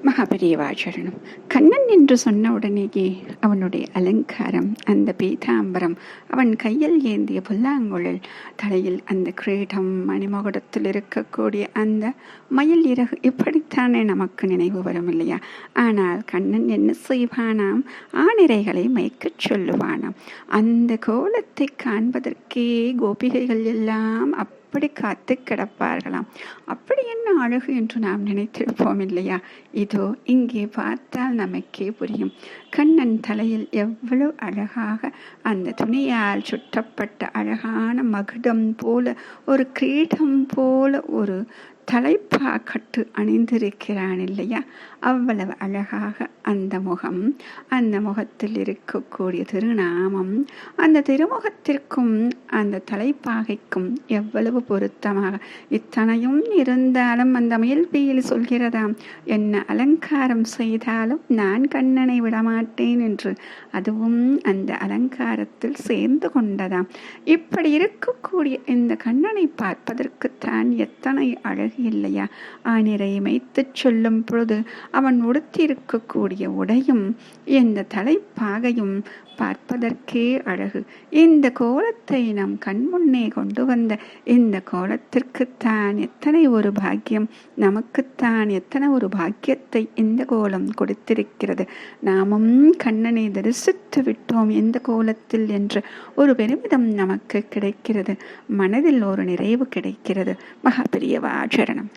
மகாபெரியவாச்சரணம். கண்ணன் என்று சொன்ன உடனேயே அவனுடைய அலங்காரம், அந்த பீதாம்பரம், அவன் கையில் ஏந்திய புல்லாங்குழல், தலையில் அந்த கிரீடம், மணிமகுடத்தில் இருக்கக்கூடிய அந்த மயில் இறகு, இப்படித்தானே நமக்கு நினைவு வரும் இல்லையா? ஆனால் கண்ணன் என்ன செய்வானாம்? ஆணிரைகளை மயக்கச் சொல்லுவானாம். அந்த கோலத்தை காண்பதற்கே கோபிகைகள் எல்லாம் அப்படி காத்து கிடப்பார்களாம். அப்படி என்ன அழகு என்று நாம் நினைத்திருப்போம் இல்லையா? இதோ இங்கே பார்த்தால் நமக்கே புரியும். கண்ணன் தலையில் எவ்வளவு அழகாக அந்த துணியால் சுற்றப்பட்ட அழகான மகுடம் போல, ஒரு கிரீடம் போல ஒரு தலைப்பா கட்டு அணிந்திருக்கிறான் இல்லையா? அவ்வளவு அழகாக அந்த முகம், அந்த முகத்தில் இருக்கக்கூடிய திருநாமம், அந்த திருமுகத்திற்கும் அந்த தலைப்பாகைக்கும் எவ்வளவு பொருத்தமாக. இத்தனையும் இருந்தாலும் அந்த முயல்பியில் சொல்கிறதாம், என்ன அலங்காரம் செய்தாலும் நான் கண்ணனை விடமாட்டேன் என்று. அதுவும் அந்த அலங்காரத்தில் சேர்ந்து கொண்டதாம். இப்படி இருக்கக்கூடிய இந்த கண்ணனை பார்ப்பதற்குத்தான் எத்தனை அழகு இல்லையா? ஆனிரை மைத்துச் சொல்லும் பொழுது அவன் உடுத்தியிருக்கக்கூடிய உடையும் இந்த தலைப்பாகையும் பார்ப்பதற்கே அழகு. இந்த கோலத்தை நம் கண்முன்னே கொண்டு வந்த இந்த கோலத்திற்குத்தான் எத்தனை ஒரு பாக்கியம், நமக்குத்தான் எத்தனை ஒரு பாக்கியத்தை இந்த கோலம் கொடுத்திருக்கிறது. நாமும் கண்ணனை தரிசித்து விட்டோம் இந்த கோலத்தில் என்ற ஒரு பெருமிதம் நமக்கு கிடைக்கிறது. மனதில் ஒரு நிறைவு கிடைக்கிறது. மகாபெரியவாச்சரணம்.